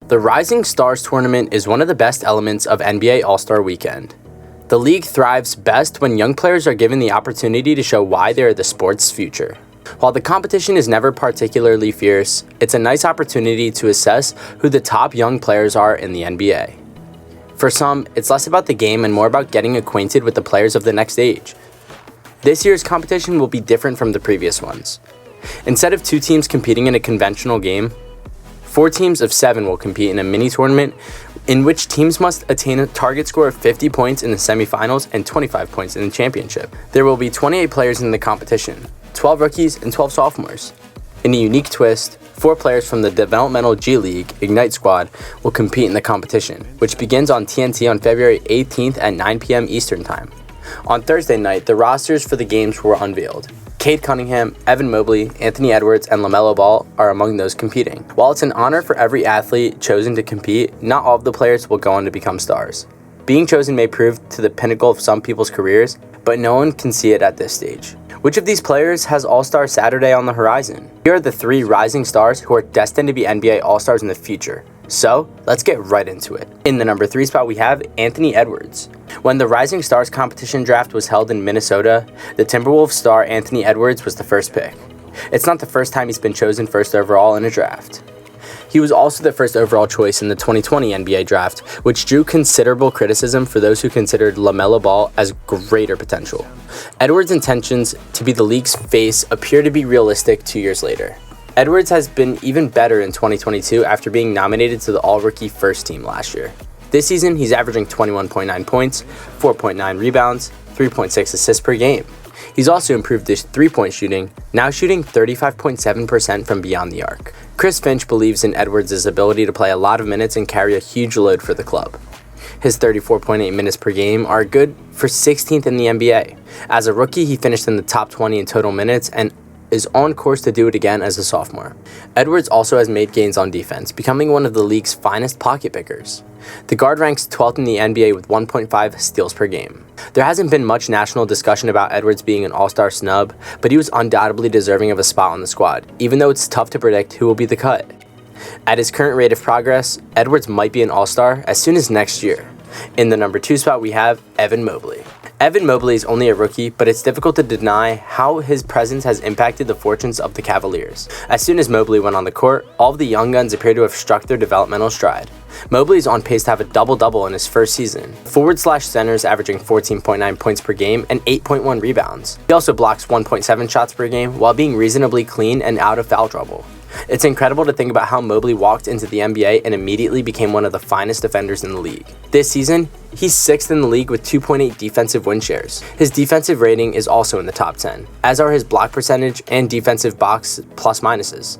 The Rising Stars tournament is one of the best elements of NBA All-Star Weekend. The league thrives best when young players are given the opportunity to show why they are the sport's future. While the competition is never particularly fierce, it's a nice opportunity to assess who the top young players are in the NBA. For some, it's less about the game and more about getting acquainted with the players of the next age. This year's competition will be different from the previous ones. Instead of 2 teams competing in a conventional game, 4 teams of 7 will compete in a mini-tournament in which teams must attain a target score of 50 points in the semifinals and 25 points in the championship. There will be 28 players in the competition, 12 rookies and 12 sophomores. In a unique twist, 4 players from the developmental G League Ignite squad will compete in the competition, which begins on TNT on February 18th at 9 p.m. Eastern Time. On Thursday night, the rosters for the games were unveiled. Cade Cunningham, Evan Mobley, Anthony Edwards, and LaMelo Ball are among those competing. While it's an honor for every athlete chosen to compete, not all of the players will go on to become stars. Being chosen may prove to the pinnacle of some people's careers, but no one can see it at this stage. Which of these players has All-Star Saturday on the horizon? Here are the 3 rising stars who are destined to be NBA All-Stars in the future. So, let's get right into it. In the number 3 spot, we have Anthony Edwards. When the Rising Stars competition draft was held in Minnesota, the Timberwolves star Anthony Edwards was the first pick. It's not the first time he's been chosen first overall in a draft. He was also the first overall choice in the 2020 NBA draft, which drew considerable criticism for those who considered LaMelo Ball as greater potential. Edwards' intentions to be the league's face appear to be realistic 2 years later. Edwards has been even better in 2022 after being nominated to the All-Rookie First Team last year. This season, he's averaging 21.9 points, 4.9 rebounds, 3.6 assists per game. He's also improved his three-point shooting, now shooting 35.7% from beyond the arc. Chris Finch believes in Edwards' ability to play a lot of minutes and carry a huge load for the club. His 34.8 minutes per game are good for 16th in the NBA. As a rookie, he finished in the top 20 in total minutes and is on course to do it again as a sophomore. Edwards also has made gains on defense, becoming one of the league's finest pocket pickers. The guard ranks 12th in the NBA with 1.5 steals per game. There hasn't been much national discussion about Edwards being an all-star snub, but he was undoubtedly deserving of a spot on the squad, even though it's tough to predict who will be the cut. At his current rate of progress, Edwards might be an all-star as soon as next year. In the number 2 spot, we have Evan Mobley. Evan Mobley is only a rookie, but it's difficult to deny how his presence has impacted the fortunes of the Cavaliers. As soon as Mobley went on the court, all of the young guns appear to have struck their developmental stride. Mobley is on pace to have a double-double in his first season. Forward/center is averaging 14.9 points per game and 8.1 rebounds. He also blocks 1.7 shots per game while being reasonably clean and out of foul trouble. It's incredible to think about how Mobley walked into the NBA and immediately became one of the finest defenders in the league. This season, he's 6th in the league with 2.8 defensive win shares. His defensive rating is also in the top 10, as are his block percentage and defensive box plus minuses.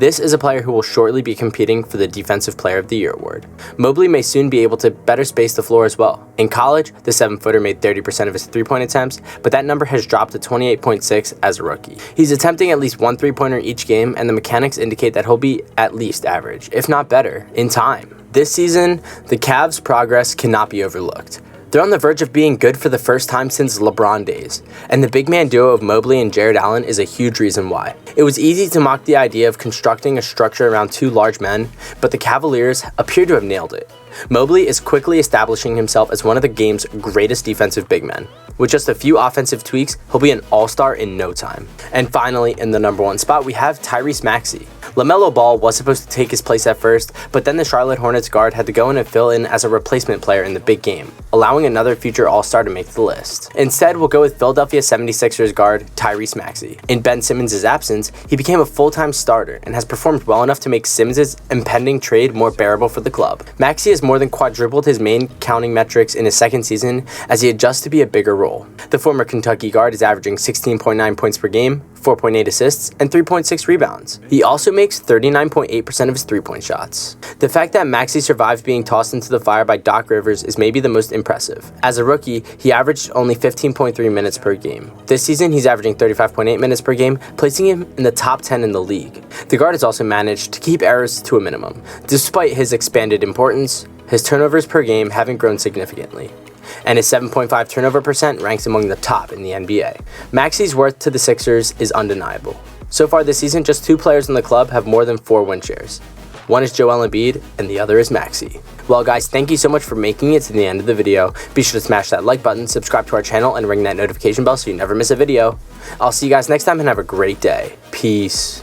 This is a player who will shortly be competing for the Defensive Player of the Year award. Mobley may soon be able to better space the floor as well. In college, the 7-footer made 30% of his three-point attempts, but that number has dropped to 28.6 as a rookie. He's attempting at least 1 3-pointer each game, and the mechanics indicate that he'll be at least average, if not better, in time. This season, the Cavs' progress cannot be overlooked. They're on the verge of being good for the first time since LeBron days, and the big man duo of Mobley and Jared Allen is a huge reason why. It was easy to mock the idea of constructing a structure around 2 large men, but the Cavaliers appear to have nailed it. Mobley is quickly establishing himself as one of the game's greatest defensive big men. With just a few offensive tweaks, he'll be an all-star in no time. And finally, in the number 1 spot, we have Tyrese Maxey. LaMelo Ball was supposed to take his place at first, but then the Charlotte Hornets guard had to go in and fill in as a replacement player in the big game, allowing another future all-star to make the list. Instead, we'll go with Philadelphia 76ers guard Tyrese Maxey. In Ben Simmons' absence, he became a full-time starter and has performed well enough to make Simmons' impending trade more bearable for the club. Maxey has more than quadrupled his main counting metrics in his second season as he adjusts to be a bigger role. The former Kentucky guard is averaging 16.9 points per game, 4.8 assists, and 3.6 rebounds. He also makes 39.8% of his three-point shots. The fact that Maxey survived being tossed into the fire by Doc Rivers is maybe the most impressive. As a rookie, he averaged only 15.3 minutes per game. This season, he's averaging 35.8 minutes per game, placing him in the top 10 in the league. The guard has also managed to keep errors to a minimum. Despite his expanded importance, his turnovers per game haven't grown significantly, and his 7.5 turnover percent ranks among the top in the NBA. Maxey's worth to the Sixers is undeniable. So far this season, just 2 players in the club have more than 4 win shares. One is Joel Embiid, and the other is Maxey. Well guys, thank you so much for making it to the end of the video. Be sure to smash that like button, subscribe to our channel, and ring that notification bell so you never miss a video. I'll see you guys next time and have a great day. Peace.